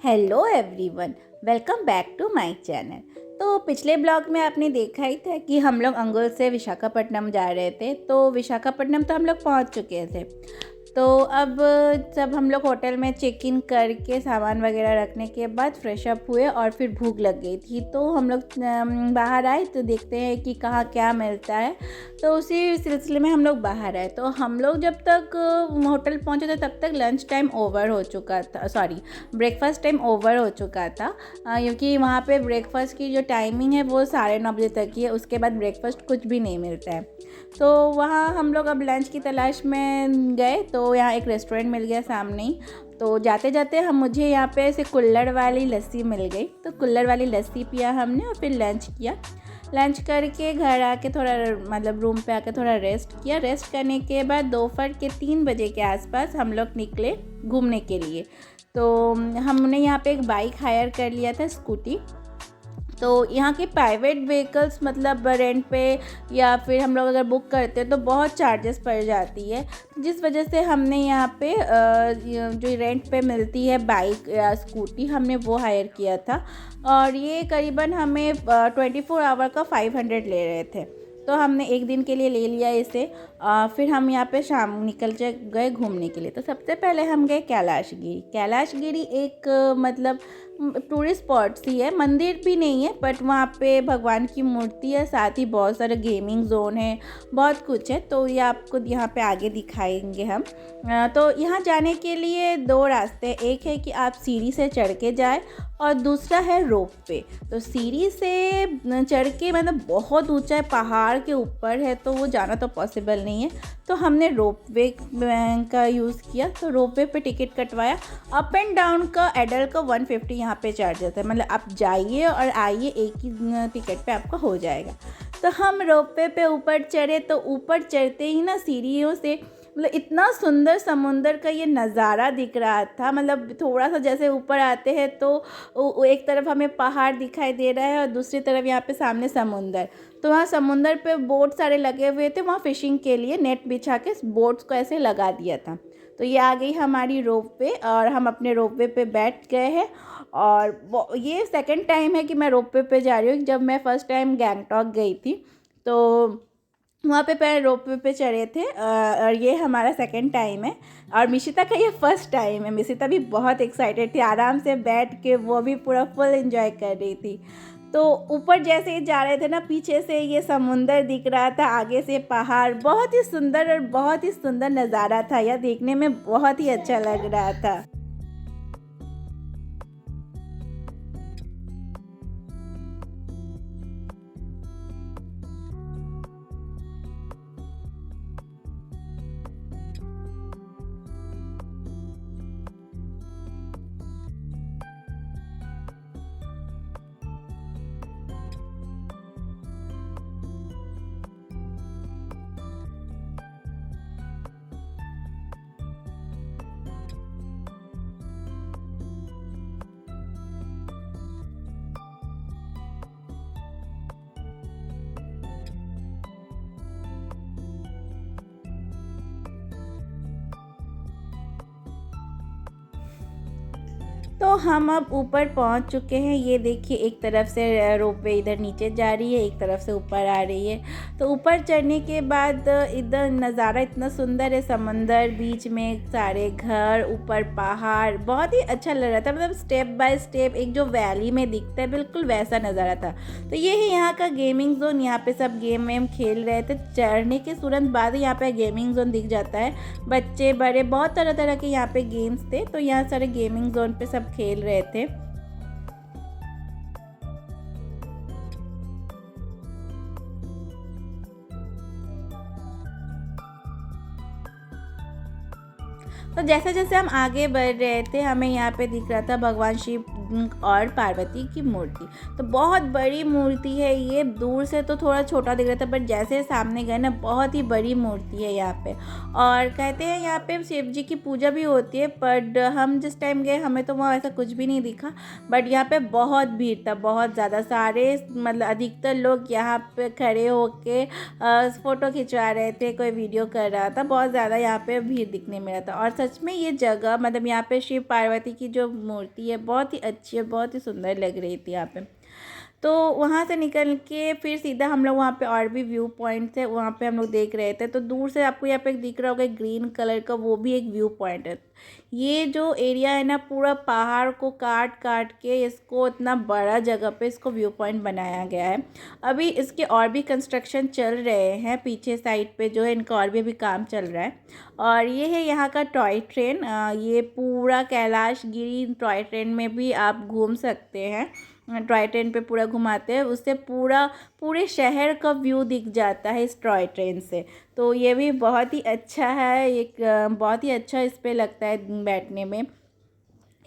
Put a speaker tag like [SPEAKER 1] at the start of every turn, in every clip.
[SPEAKER 1] Hello everyone, welcome back to my channel. तो पिछले blog में आपने देखा ही था कि हम लोग अंगुल से विशाखापट्टनम जा रहे थे। तो विशाखापट्टनम तो हम लोग पहुंच चुके थे। तो अब जब हम लोग होटल में चेक इन करके सामान वगैरह रखने के बाद फ्रेश अप हुए और फिर भूख लग गई थी, तो हम लोग बाहर आए तो देखते हैं कि कहाँ क्या मिलता है। तो उसी सिलसिले में हम लोग बाहर आए। तो हम लोग जब तक होटल पहुँचे थे तब तक लंच टाइम ओवर हो चुका था, सॉरी ब्रेकफास्ट टाइम ओवर हो चुका था। क्योंकि वहाँ पे ब्रेकफास्ट की जो टाइमिंग है वो 9:30 बजे तक ही है, उसके बाद ब्रेकफास्ट कुछ भी नहीं मिलता है। तो वहाँ हम लोग अब लंच की तलाश में गए, तो यहाँ एक रेस्टोरेंट मिल गया सामने ही। तो जाते जाते मुझे यहाँ पे ऐसे कुल्हड़ वाली लस्सी मिल गई, तो कुल्हड़ वाली लस्सी पिया हमने और फिर लंच किया। लंच करके घर आके थोड़ा मतलब रूम पे आके थोड़ा रेस्ट किया। रेस्ट करने के बाद दोपहर के 3 बजे के आसपास हम लोग निकले घूमने के लिए। तो हमने यहाँ पे एक बाइक हायर कर लिया था, स्कूटी। तो यहाँ के प्राइवेट व्हीकल्स मतलब रेंट पे या फिर हम लोग अगर बुक करते हैं तो बहुत चार्जेस पड़ जाती है, जिस वजह से हमने यहाँ पे जो रेंट पे मिलती है बाइक या स्कूटी, हमने वो हायर किया था। और ये करीबन हमें 24 आवर का 500 ले रहे थे। तो हमने एक दिन के लिए ले लिया इसे। फिर हम यहाँ पे शाम निकल गए घूमने के लिए। तो सबसे पहले हम गए कैलाशगिरी। कैलाशगिरी एक मतलब टूरिस्ट स्पॉट सी है, मंदिर भी नहीं है, बट वहाँ पे भगवान की मूर्ति है, साथ ही बहुत सारे गेमिंग जोन है, बहुत कुछ है। तो ये आपको यहाँ पे आगे दिखाएंगे हम। तो यहाँ जाने के लिए 2 रास्ते हैं। एक है कि आप सीढ़ी से चढ़ के जाए और दूसरा है रोप वे। तो सीढ़ी से चढ़ के मतलब बहुत ऊंचा है, पहाड़ के ऊपर है, तो वो जाना तो पॉसिबल नहीं है। तो हमने रोप वे का यूज़ किया। तो रोप वे पे टिकट कटवाया। अप एंड डाउन का एडल्ट का 150 यहाँ पे चार्जेस है, मतलब आप जाइए और आइए एक ही टिकट पे आपका हो जाएगा। तो हम रोप वे पे ऊपर चढ़े। तो ऊपर चढ़ते ही ना सीढ़ियों से मतलब इतना सुंदर समुंदर का ये नज़ारा दिख रहा था। मतलब थोड़ा सा जैसे ऊपर आते हैं तो एक तरफ हमें पहाड़ दिखाई दे रहा है और दूसरी तरफ यहाँ पे सामने समुंदर। तो वहाँ समुंदर पे बोट सारे लगे हुए थे, वहाँ फिशिंग के लिए नेट बिछा के बोट्स को ऐसे लगा दिया था। तो ये आ गई हमारी रोप वे और हम अपने रोप वे पे बैठ गए हैं। और ये सेकंड टाइम है कि मैं रोप वे पे जा रही हूँ। जब मैं फ़र्स्ट टाइम गैंगटॉक गई थी तो वहाँ पे पैर रोप वे पे चढ़े थे, और ये हमारा सेकंड टाइम है। और मिशिता का ये फर्स्ट टाइम है। मिशिता भी बहुत एक्साइटेड थी, आराम से बैठ के वो भी पूरा फुल एंजॉय कर रही थी। तो ऊपर जैसे ही जा रहे थे ना, पीछे से ये समुंदर दिख रहा था, आगे से पहाड़, बहुत ही सुंदर और बहुत ही सुंदर नज़ारा था। यह देखने में बहुत ही अच्छा लग रहा था। तो हम अब ऊपर पहुंच चुके हैं। ये देखिए, एक तरफ से रोपवे इधर नीचे जा रही है, एक तरफ से ऊपर आ रही है। तो ऊपर चढ़ने के बाद इधर नज़ारा इतना सुंदर है, समंदर, बीच में सारे घर, ऊपर पहाड़, बहुत ही अच्छा लग रहा था। मतलब स्टेप बाय स्टेप एक जो वैली में दिखता है बिल्कुल वैसा नज़ारा था। तो ये है यहाँ का गेमिंग जोन। यहाँ पे सब गेम वेम खेल रहे थे। चढ़ने के तुरंत बाद यहाँ पे गेमिंग जोन दिख जाता है। बच्चे बड़े बहुत तरह तरह के यहाँ पे गेम्स थे। तो यहाँ सारे गेमिंग जोन पे सब खेल रहे थे। तो जैसे जैसे हम आगे बढ़ रहे थे, हमें यहाँ पे दिख रहा था भगवान शिव और पार्वती की मूर्ति। तो बहुत बड़ी मूर्ति है ये, दूर से तो थोड़ा छोटा दिख रहा था बट जैसे सामने गए ना बहुत ही बड़ी मूर्ति है यहाँ पे। और कहते हैं यहाँ पे शिव जी की पूजा भी होती है, बट हम जिस टाइम गए हमें तो वहाँ ऐसा कुछ भी नहीं दिखा। बट यहाँ पे बहुत भीड़ था, बहुत ज़्यादा, सारे मतलब अधिकतर लोग यहाँ पे खड़े होके फ़ोटो खिंचवा रहे थे, कोई वीडियो कर रहा था, बहुत ज़्यादा यहाँ पे भीड़ दिखने मिला था। और सच में ये जगह मतलब यहाँ पे शिव पार्वती की जो मूर्ति है बहुत ही अच्छी है, बहुत ही सुंदर लग रही थी यहाँ पे। तो वहाँ से निकल के फिर सीधा हम लोग वहाँ पे और भी व्यू पॉइंट थे, वहाँ पे हम लोग देख रहे थे। तो दूर से आपको यहाँ पे दिख रहा होगा ग्रीन कलर का, वो भी एक व्यू पॉइंट है। ये जो एरिया है ना पूरा पहाड़ को काट काट के इसको इतना बड़ा जगह पे इसको व्यू पॉइंट बनाया गया है। अभी इसके और भी कंस्ट्रक्शन चल रहे हैं, पीछे साइड पे जो है इनका और भी अभी काम चल रहा है। और ये है यहाँ का टॉय ट्रेन, ये पूरा कैलाश गिरी टॉय ट्रेन में भी आप घूम सकते हैं। टॉय ट्रेन पे पूरा घुमाते हैं, उससे पूरे शहर का व्यू दिख जाता है इस टॉय ट्रेन से। तो ये भी बहुत ही अच्छा है, एक बहुत ही अच्छा इस पे लगता है बैठने में।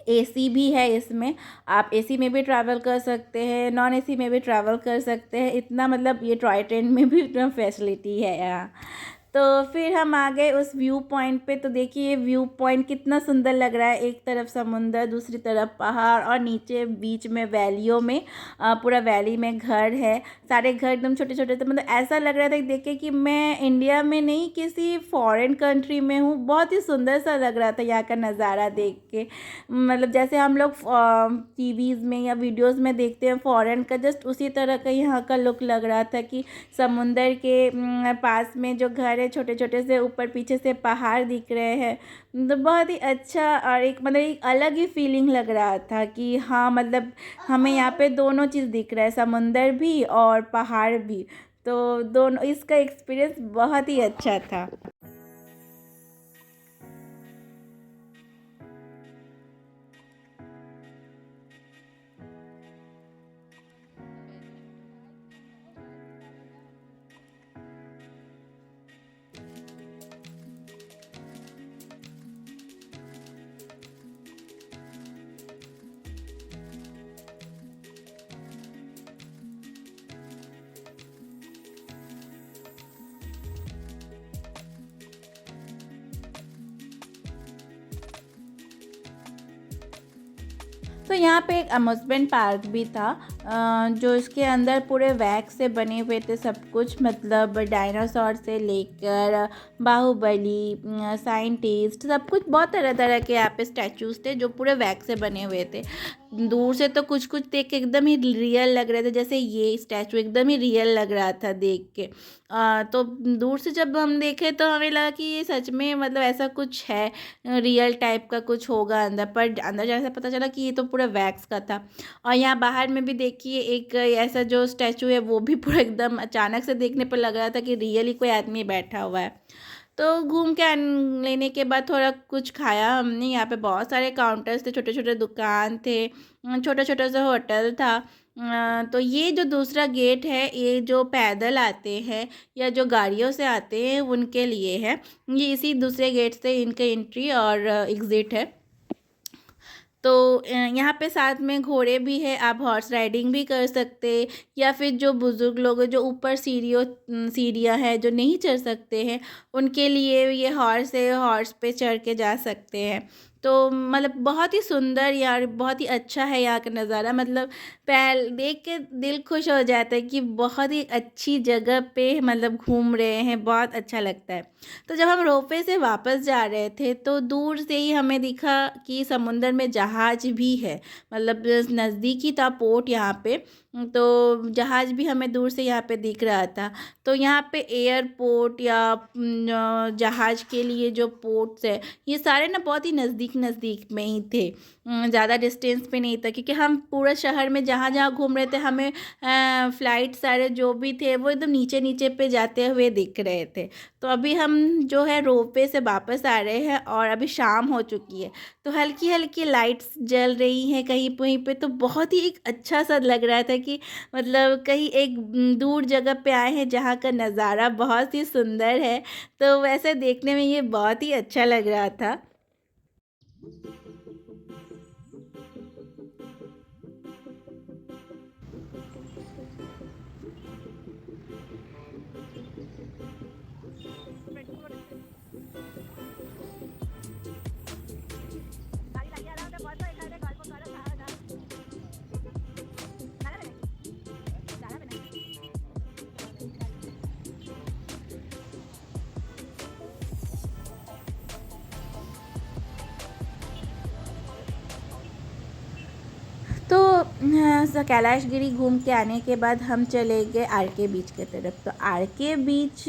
[SPEAKER 1] एसी भी है इसमें, आप एसी में भी ट्रैवल कर सकते हैं, नॉन एसी में भी ट्रैवल कर सकते हैं, इतना मतलब ये टॉय ट्रेन में भी इतना फैसिलिटी है यहाँ। तो फिर हम आ गए उस व्यू पॉइंट पे। तो देखिए व्यू पॉइंट कितना सुंदर लग रहा है, एक तरफ समुंदर, दूसरी तरफ पहाड़ और नीचे बीच में वैलियों में पूरा वैली में घर है, सारे घर एकदम छोटे छोटे थे। मतलब ऐसा लग रहा था देख के कि मैं इंडिया में नहीं किसी फॉरेन कंट्री में हूँ। बहुत ही सुंदर सा लग रहा था यहाँ का नज़ारा देख के। मतलब जैसे हम लोग टीवीज़ में या वीडियोज़ में देखते हैं फॉरेन का, जस्ट उसी तरह का यहाँ का लुक लग रहा था कि समुंदर के पास में जो घर है छोटे छोटे से, ऊपर पीछे से पहाड़ दिख रहे हैं। तो बहुत ही अच्छा और एक मतलब एक अलग ही फीलिंग लग रहा था कि हाँ मतलब हमें यहाँ पे दोनों चीज़ दिख रहा है, समुंदर भी और पहाड़ भी। तो दोनों, इसका एक्सपीरियंस बहुत ही अच्छा था। तो यहाँ पे एक अम्यूज़मेंट पार्क भी था, जो इसके अंदर पूरे वैक्स से बने हुए थे सब कुछ, मतलब डायनासोर से लेकर बाहुबली, साइंटिस्ट, सब कुछ, बहुत तरह तरह के यहाँ पे स्टैचूज़ थे जो पूरे वैक्स से बने हुए थे। दूर से तो कुछ कुछ देख के एकदम ही रियल लग रहे थे, जैसे ये स्टैचू एकदम ही रियल लग रहा था देख के। तो दूर से जब हम देखे तो हमें लगा कि ये सच में मतलब ऐसा कुछ है, रियल टाइप का कुछ होगा अंदर, पर अंदर जाने से पता चला कि ये तो पूरा वैक्स का था। और यहाँ बाहर में भी देखिए एक ऐसा जो स्टैचू है वो भी पूरा एकदम अचानक से देखने पर लग रहा था कि रियली कोई आदमी बैठा हुआ है। तो घूम के लेने के बाद थोड़ा कुछ खाया हमने। यहाँ पे बहुत सारे काउंटर्स थे, छोटे छोटे दुकान थे, छोटा छोटा सा होटल था। तो ये जो दूसरा गेट है, ये जो पैदल आते हैं या जो गाड़ियों से आते हैं उनके लिए है। ये इसी दूसरे गेट से इनका एंट्री और एग्ज़िट है। तो यहाँ पे साथ में घोड़े भी है, आप हॉर्स राइडिंग भी कर सकते, या फिर जो बुज़ुर्ग लोग हैं जो ऊपर सीढ़ियाँ हैं जो नहीं चढ़ सकते हैं, उनके लिए ये हॉर्स है, हॉर्स पे चढ़ के जा सकते हैं। तो मतलब बहुत ही सुंदर यार, बहुत ही अच्छा है यहाँ का नज़ारा। मतलब पहल देख के दिल खुश हो जाता है कि बहुत ही अच्छी जगह पे मतलब घूम रहे हैं, बहुत अच्छा लगता है। तो जब हम रोपवे से वापस जा रहे थे तो दूर से ही हमें दिखा कि समुंदर में जहाज़ भी है, मतलब नज़दीक ही था पोर्ट यहाँ पे। तो जहाज़ भी हमें दूर से यहाँ पे दिख रहा था। तो यहाँ पे एयरपोर्ट या जहाज़ के लिए जो पोर्ट्स है, ये सारे ना बहुत ही नज़दीक नज़दीक में ही थे, ज़्यादा डिस्टेंस पे नहीं था, क्योंकि हम पूरा शहर में जहाँ जहाँ घूम रहे थे हमें फ़्लाइट सारे जो भी थे वो एकदम नीचे नीचे पे जाते हुए दिख रहे थे। तो अभी हम जो है रोपवे से वापस आ रहे हैं और अभी शाम हो चुकी है, तो हल्की हल्की लाइट्स जल रही हैं कहीं कहीं पे। तो बहुत ही एक अच्छा सा लग रहा था कि मतलब कहीं एक दूर जगह पे आए हैं जहाँ का नज़ारा बहुत ही सुंदर है। तो वैसे देखने में ये बहुत ही अच्छा लग रहा था। कैलाशगिरी घूम के आने के बाद हम चले गए आर के बीच के तरफ। तो आर के बीच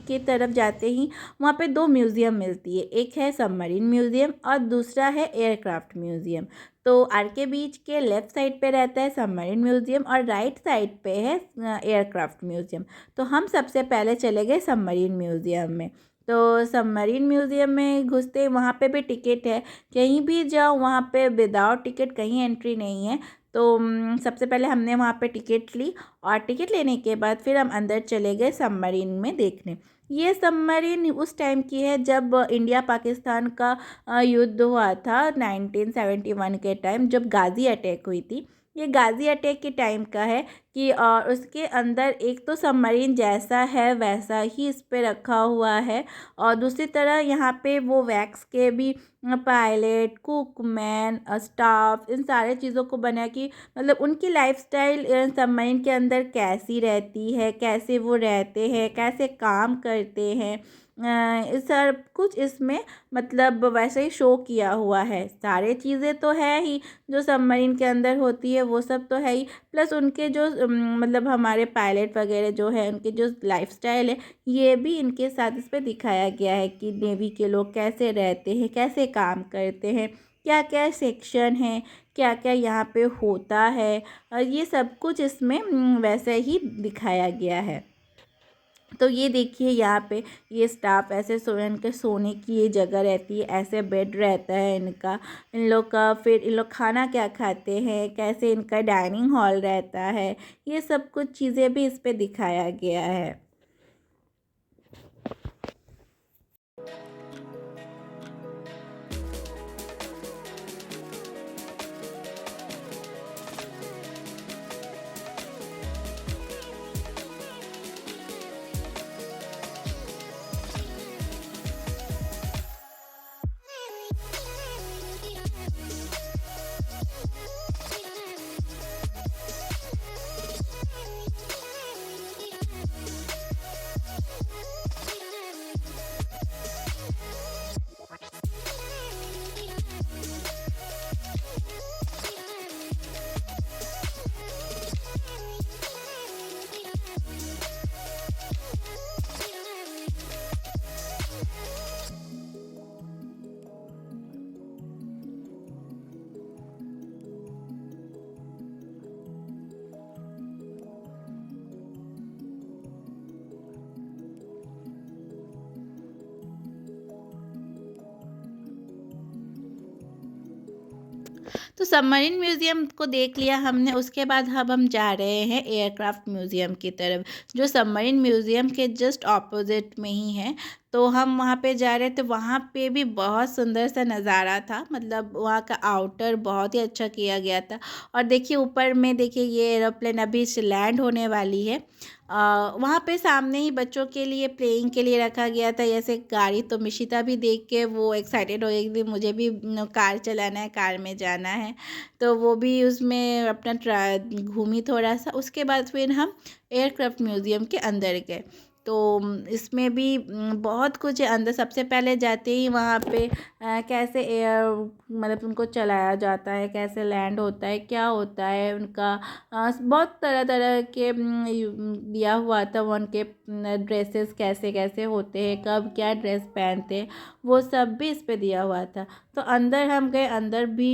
[SPEAKER 1] के तरफ जाते ही वहाँ पे दो म्यूज़ियम मिलती है, एक है सबमरीन म्यूज़ियम और दूसरा है एयरक्राफ्ट म्यूज़ियम। तो आर के बीच के लेफ़्ट साइड पे रहता है सबमरीन म्यूज़ियम और राइट साइड पे है एयरक्राफ्ट म्यूज़ियम। तो हम सबसे पहले चले गए सबमरीन म्यूज़ियम में। तो सबमरीन म्यूज़ियम में घुसते वहाँ पे भी टिकट है, कहीं भी जाओ वहाँ पे विदाउट टिकट कहीं एंट्री नहीं है। तो सबसे पहले हमने वहाँ पे टिकट ली और टिकट लेने के बाद फिर हम अंदर चले गए सबमरीन में देखने। ये सबमरीन उस टाइम की है जब इंडिया पाकिस्तान का युद्ध हुआ था 1971 के टाइम, जब गाज़ी अटैक हुई थी। ये गाज़ी अटैक के टाइम का है कि और उसके अंदर एक तो सबमरीन जैसा है वैसा ही इस पे रखा हुआ है और दूसरी तरह यहाँ पे वो वैक्स के भी पायलट, कुकमैन, स्टाफ, इन सारे चीज़ों को बना कि मतलब उनकी लाइफस्टाइल सबमरीन के अंदर कैसी रहती है, कैसे वो रहते हैं, कैसे काम करते हैं, इस सब कुछ इसमें मतलब वैसे ही शो किया हुआ है। सारे चीज़ें तो है ही जो सबमरीन के अंदर होती है वो सब तो है ही, प्लस उनके जो मतलब हमारे पायलट वगैरह जो है उनके जो लाइफस्टाइल है ये भी इनके साथ इस पे दिखाया गया है कि नेवी के लोग कैसे रहते हैं, कैसे काम करते हैं, क्या क्या सेक्शन है, क्या क्या यहाँ पे होता है, और ये सब कुछ इसमें वैसे ही दिखाया गया है। तो ये देखिए यहाँ पे ये स्टाफ ऐसे इनके सोने की ये जगह रहती है, ऐसे बेड रहता है इनका, इन लोग का फिर इन लोग खाना क्या खाते हैं, कैसे इनका डाइनिंग हॉल रहता है, ये सब कुछ चीज़ें भी इस पे दिखाया गया है। तो सबमरीन म्यूज़ियम को देख लिया हमने, उसके बाद अब हम जा रहे हैं एयरक्राफ्ट म्यूज़ियम की तरफ, जो सबमरीन म्यूज़ियम के जस्ट ऑपोजिट में ही है। तो हम वहाँ पे जा रहे थे, वहाँ पे भी बहुत सुंदर सा नज़ारा था, मतलब वहाँ का आउटर बहुत ही अच्छा किया गया था। और देखिए ऊपर में देखिए ये एरोप्लेन अभी लैंड होने वाली है। वहाँ पे सामने ही बच्चों के लिए प्लेइंग के लिए रखा गया था जैसे गाड़ी। तो मिशिता भी देख के वो एक्साइटेड हो गई कि मुझे भी कार चलाना है, कार में जाना है। तो वो भी उसमें अपना घूमी थोड़ा सा। उसके बाद फिर हम एयरक्राफ्ट म्यूज़ियम के अंदर गए। तो इसमें भी बहुत कुछ है अंदर। सबसे पहले जाते ही वहाँ पे कैसे एयर मतलब उनको चलाया जाता है, कैसे लैंड होता है, क्या होता है उनका, बहुत तरह तरह के दिया हुआ था। वो उनके ड्रेसेस कैसे कैसे होते हैं, कब क्या ड्रेस पहनते हैं, वो सब भी इस पे दिया हुआ था। तो अंदर हम गए, अंदर भी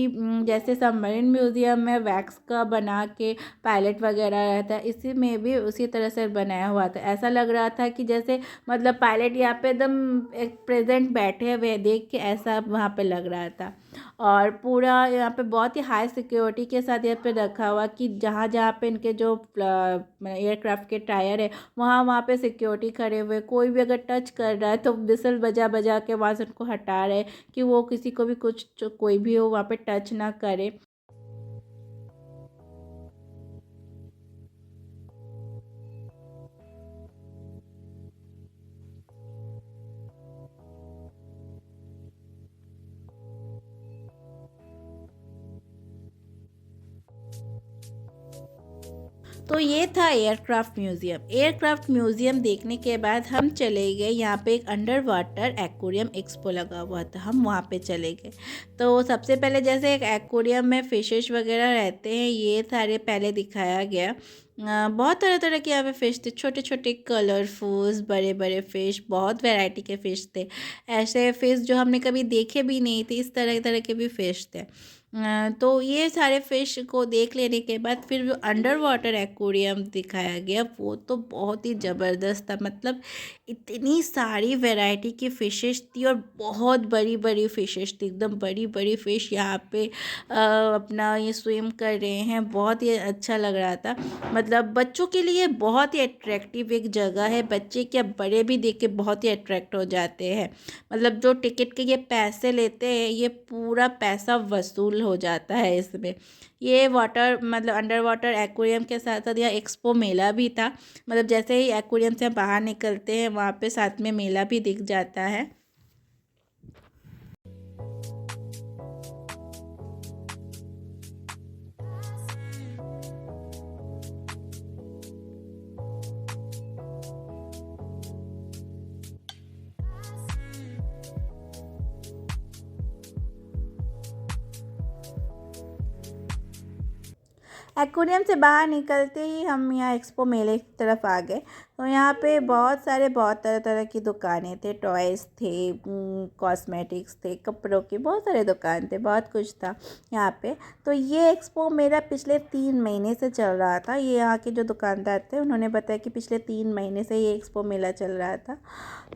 [SPEAKER 1] जैसे सबमरीन म्यूज़ियम में वैक्स का बना के पायलट वगैरह रहता है, इसी में भी उसी तरह से बनाया हुआ था। ऐसा लग रहा था कि जैसे मतलब पायलट यहाँ पे एकदम एक प्रेजेंट बैठे हुए देख के ऐसा वहाँ पे लग रहा था। और पूरा यहाँ पे बहुत ही हाई सिक्योरिटी के साथ यहाँ पे रखा हुआ कि जहाँ जहाँ पे इनके जो एयरक्राफ्ट के टायर है वहाँ वहाँ पे सिक्योरिटी खड़े हुए, कोई भी अगर टच कर रहा है तो विसल बजा बजा के वहाँ से उनको हटा रहे कि वो किसी को भी कुछ कोई भी हो वहाँ पे टच ना करे। तो ये था एयरक्राफ्ट म्यूज़ियम। एयरक्राफ्ट म्यूज़ियम देखने के बाद हम चले गए, यहाँ पे एक अंडर वाटर एक्वेरियम एक्सपो लगा हुआ था, हम वहाँ पे चले गए। तो सबसे पहले जैसे एक एक्वेरियम में फ़िशेस वगैरह रहते हैं, ये सारे पहले दिखाया गया। बहुत तरह तरह के यहाँ पे फ़िश थे, छोटे छोटे कलरफुल्स, बड़े बड़े फ़िश, बहुत वैरायटी के फ़िश थे। ऐसे फ़िश जो हमने कभी देखे भी नहीं थे, इस तरह तरह के भी फ़िश थे। तो ये सारे फ़िश को देख लेने के बाद फिर जो अंडर वाटर एक्वेरियम दिखाया गया वो तो बहुत ही ज़बरदस्त था। मतलब इतनी सारी वैरायटी की फ़िशेस थी और बहुत बड़ी बड़ी फ़िशेस थी, एकदम बड़ी बड़ी फ़िश यहाँ पे अपना ये स्विम कर रहे हैं। बहुत ही अच्छा लग रहा था। मतलब बच्चों के लिए बहुत ही अट्रैक्टिव एक जगह है, बच्चे क्या बड़े भी देख के बहुत ही अट्रैक्ट हो जाते हैं। मतलब जो टिकट के ये पैसे लेते हैं, ये पूरा पैसा वसूल हो जाता है इसमें। ये वाटर मतलब अंडर वाटर एक्वेरियम के साथ साथ यहाँ एक्सपो मेला भी था। मतलब जैसे ही एक्वेरियम से बाहर निकलते हैं, वहाँ पे साथ में मेला भी दिख जाता है। एक्वेरियम से बाहर निकलते ही हम यहाँ एक्सपो मेले की तरफ आ गए। तो यहाँ पे बहुत तरह तरह की दुकानें थे, टॉयज़ थे, कॉस्मेटिक्स थे, कपड़ों की बहुत सारे दुकान थे, बहुत कुछ था यहाँ पे। तो ये एक्सपो मेरा पिछले 3 महीने से चल रहा था। ये यहाँ के जो दुकानदार थे उन्होंने बताया कि पिछले 3 महीने से ये एक्सपो मेला चल रहा था।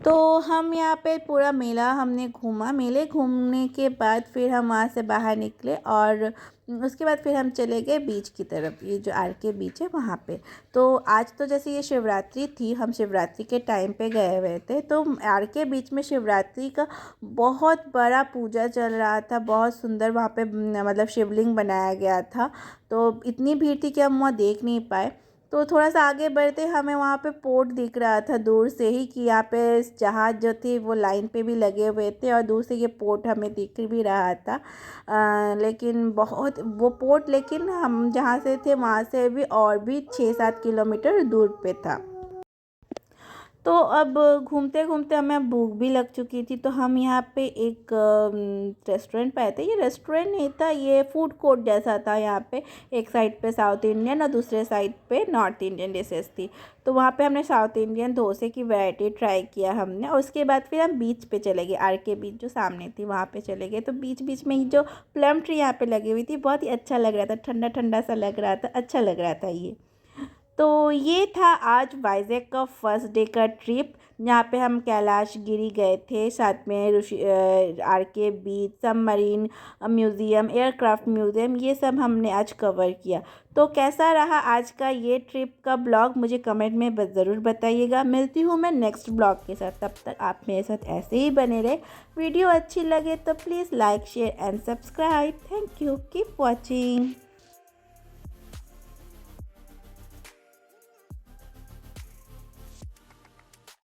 [SPEAKER 1] तो हम यहाँ पे पूरा मेला हमने घूमा। मेले घूमने के बाद फिर हम वहाँ से बाहर निकले और उसके बाद फिर हम चले गए बीच की तरफ, ये जो आर के बीच है वहाँ पे। तो आज तो जैसे ये शिवरात्रि थी, हम शिवरात्रि के टाइम पे गए हुए थे। तो आर के बीच में शिवरात्रि का बहुत बड़ा पूजा चल रहा था, बहुत सुंदर वहाँ पे मतलब शिवलिंग बनाया गया था। तो इतनी भीड़ थी कि हम वहाँ देख नहीं पाए। तो थोड़ा सा आगे बढ़ते हमें वहाँ पे पोर्ट दिख रहा था दूर से ही कि यहाँ पे जहाज़ जो थे वो लाइन पे भी लगे हुए थे और दूर से ये पोर्ट हमें दिख भी रहा था। लेकिन बहुत वो पोर्ट, लेकिन हम जहाँ से थे वहाँ से भी और भी 6-7 किलोमीटर दूर पे था। तो अब घूमते घूमते हमें भूख भी लग चुकी थी, तो हम यहाँ पे एक रेस्टोरेंट पे आए थे। ये रेस्टोरेंट नहीं था, ये फूड कोर्ट जैसा था। यहाँ पे एक साइड पे साउथ इंडियन और दूसरे साइड पे नॉर्थ इंडियन डिशेस थी। तो वहाँ पे हमने साउथ इंडियन डोसे की वैरायटी ट्राई किया हमने, और उसके बाद फिर हम बीच पे चले गए। आर के बीच जो सामने थी वहाँ पे चले गए। तो बीच बीच में ही जो प्लम ट्री यहाँ पे लगी हुई थी, बहुत ही अच्छा लग रहा था, ठंडा ठंडा सा लग रहा था, अच्छा लग रहा था ये। तो ये था आज वाइजैक का फर्स्ट डे का ट्रिप, जहाँ पे हम कैलाश गिरी गए थे, साथ में आर के बीच, सबमरीन म्यूज़ियम, एयरक्राफ्ट म्यूज़ियम, ये सब हमने आज कवर किया। तो कैसा रहा आज का ये ट्रिप का ब्लॉग, मुझे कमेंट में ज़रूर बताइएगा। मिलती हूँ मैं नेक्स्ट ब्लॉग के साथ, तब तक आप मेरे साथ ऐसे ही बने रहे। वीडियो अच्छी लगे तो please like, share and subscribe. Thank you, keep watching.